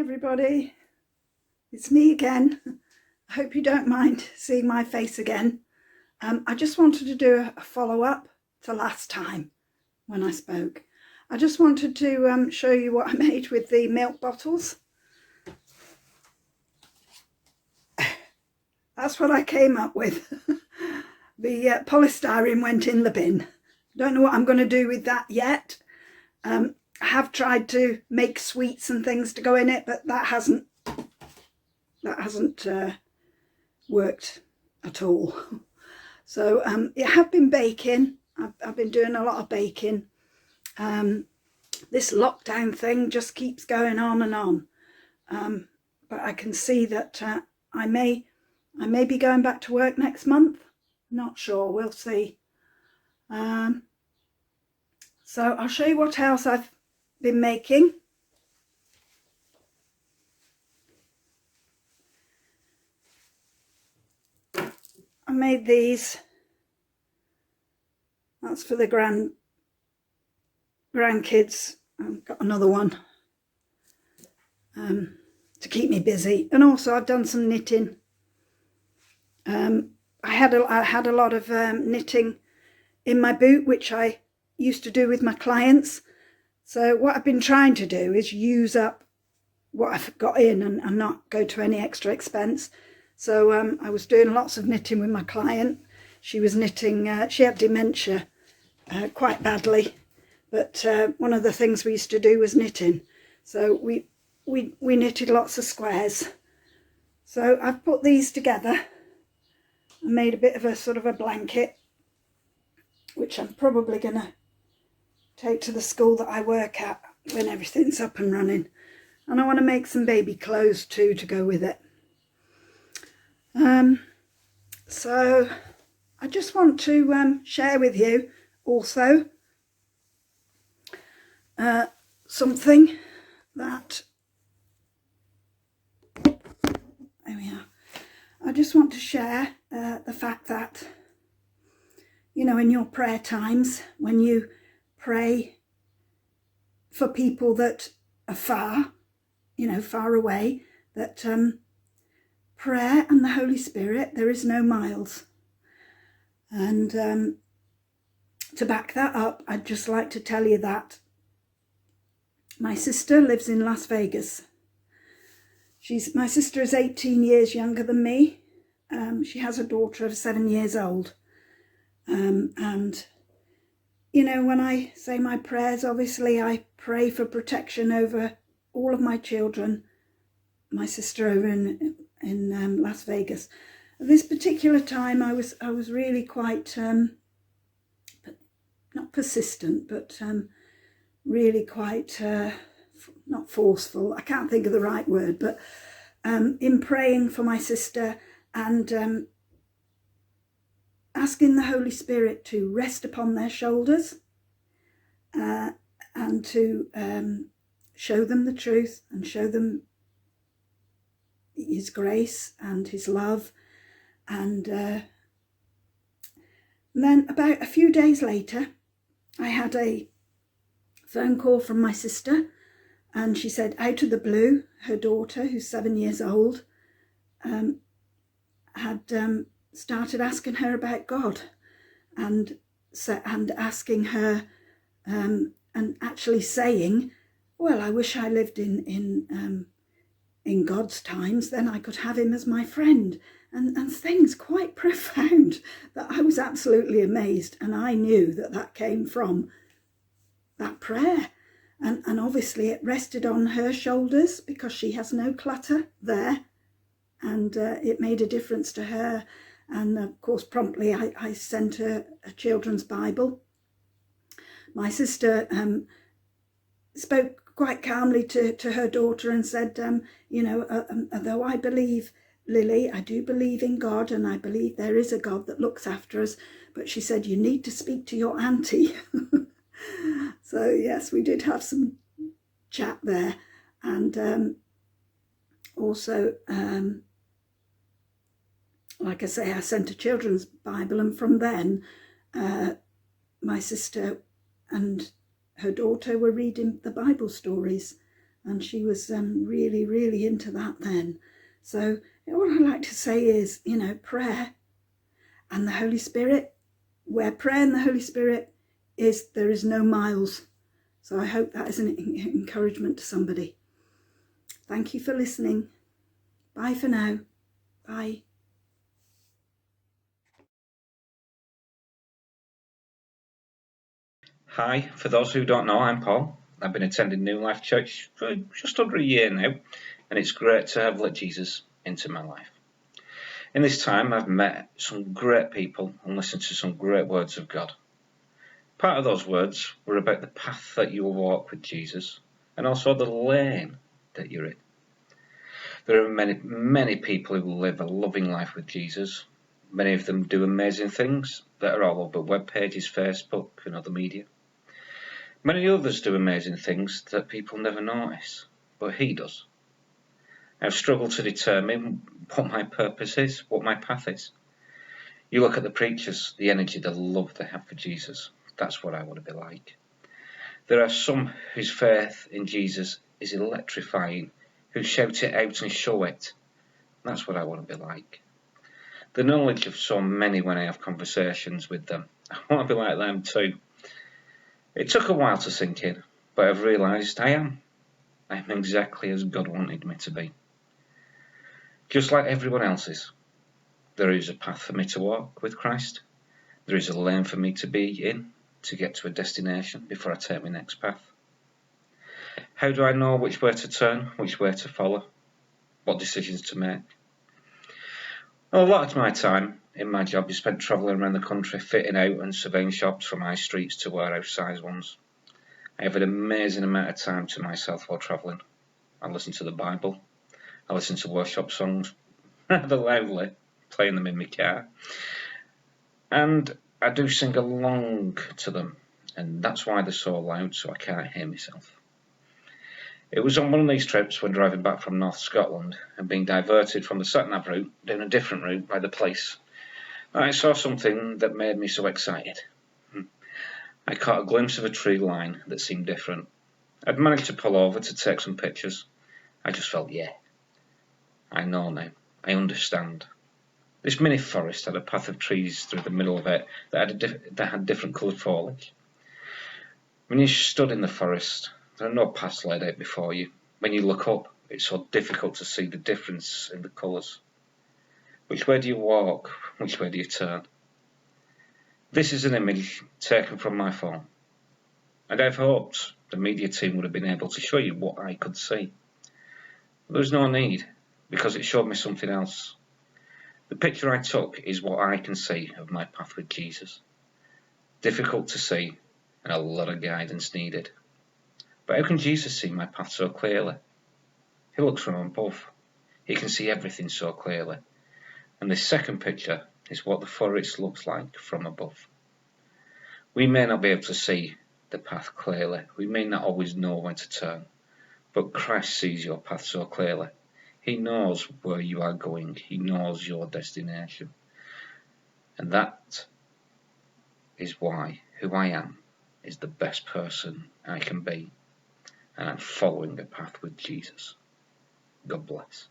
everybody, it's me again. I hope you don't mind seeing my face again. I just wanted to do a follow-up to last time when I spoke. I just wanted to show you what I made with the milk bottles. That's what I came up with. The polystyrene went in the bin. Don't know what I'm going to do with that yet. I have tried to make sweets and things to go in it, but that hasn't worked at all. So it have been baking. I've been doing a lot of baking. This lockdown thing just keeps going on and on. But I can see that I may be going back to work next month. Not sure, we'll see. So I'll show you what else I've been making. I made these. That's for the grandkids. I've got another one to keep me busy, and also I've done some knitting. I had a lot of knitting in my boot, which I used to do with my clients. So what I've been trying to do is use up what I've got in and not go to any extra expense. So I was doing lots of knitting with my client. She was knitting, she had dementia quite badly, but one of the things we used to do was knitting. So we knitted lots of squares. So I've put these together and made a bit of a sort of a blanket, which I'm probably going to take to the school that I work at when everything's up and running. And I want to make some baby clothes too to go with it. So I just want to share with you also something that, there we are. I just want to share the fact that, you know, in your prayer times, when you pray for people that are far, you know, far away, that prayer and the Holy Spirit, there is no miles. And to back that up, I'd just like to tell you that my sister lives in Las Vegas. My sister is 18 years younger than me. She has a daughter of 7 years old. And, you know, when I say my prayers, obviously I pray for protection over all of my children, my sister over in Las Vegas. At this particular time, I was really quite, not persistent, but really quite, not forceful, I can't think of the right word, but in praying for my sister and asking the Holy Spirit to rest upon their shoulders and to show them the truth and show them His grace and His love. And then about a few days later, I had a phone call from my sister, and she said, out of the blue, her daughter, who's 7 years old, had started asking her about God, and asking her, and actually saying, well, I wish I lived in God's times, then I could have Him as my friend, and things quite profound that I was absolutely amazed, and I knew that came from that prayer, and obviously it rested on her shoulders because she has no clutter there, and it made a difference to her. And of course promptly I sent her a children's Bible. My sister spoke quite calmly to her daughter and said, you know, although I believe, Lily, I do believe in God, and I believe there is a God that looks after us, but she said, you need to speak to your auntie. So yes, we did have some chat there. And also, like I say, I sent a children's Bible, and from then my sister and her daughter were reading the Bible stories and she was really, really into that then. So all I like to say is, prayer and the Holy Spirit, where prayer and the Holy Spirit is, there is no miles. So I hope that is an encouragement to somebody. Thank you for listening. Bye for now. Bye. Hi, for those who don't know, I'm Paul. I've been attending New Life Church for just under a year now, and it's great to have let Jesus into my life. In this time, I've met some great people and listened to some great words of God. Part of those words were about the path that you will walk with Jesus, and also the lane that you're in. There are many, many people who live a loving life with Jesus. Many of them do amazing things that are all over web pages, Facebook, and other media. Many others do amazing things that people never notice, but he does. I've struggled to determine what my purpose is, what my path is. You look at the preachers, the energy, the love they have for Jesus. That's what I want to be like. There are some whose faith in Jesus is electrifying, who shout it out and show it. That's what I want to be like. The knowledge of so many when I have conversations with them, I want to be like them too. It took a while to sink in, but I've realised I am exactly as God wanted me to be. Just like everyone else is. There is a path for me to walk with Christ. There is a lane for me to be in to get to a destination before I take my next path. How do I know which way to turn, which way to follow, what decisions to make? Well, a lot of my time in my job is spent travelling around the country, fitting out and surveying shops from high streets to warehouse-sized ones. I have an amazing amount of time to myself while travelling. I listen to the Bible. I listen to worship songs, rather loudly, playing them in my car. And I do sing along to them, and that's why they're so loud, so I can't hear myself. It was on one of these trips when driving back from North Scotland and being diverted from the sat-nav route down a different route by the police, I saw something that made me so excited. I caught a glimpse of a tree line that seemed different. I'd managed to pull over to take some pictures. I just felt, yeah, I know now, I understand. This mini forest had a path of trees through the middle of it that had different coloured foliage. When you stood in the forest, there are no paths laid out before you. When you look up, it's so difficult to see the difference in the colours. Which way do you walk? Which way do you turn? This is an image taken from my phone, and I've hoped the media team would have been able to show you what I could see. But there was no need, because it showed me something else. The picture I took is what I can see of my path with Jesus. Difficult to see, and a lot of guidance needed. But how can Jesus see my path so clearly? He looks from above. He can see everything so clearly. And this second picture is what the forest looks like from above. We may not be able to see the path clearly. We may not always know when to turn. But Christ sees your path so clearly. He knows where you are going. He knows your destination. And that is why who I am is the best person I can be. And I'm following a path with Jesus. God bless.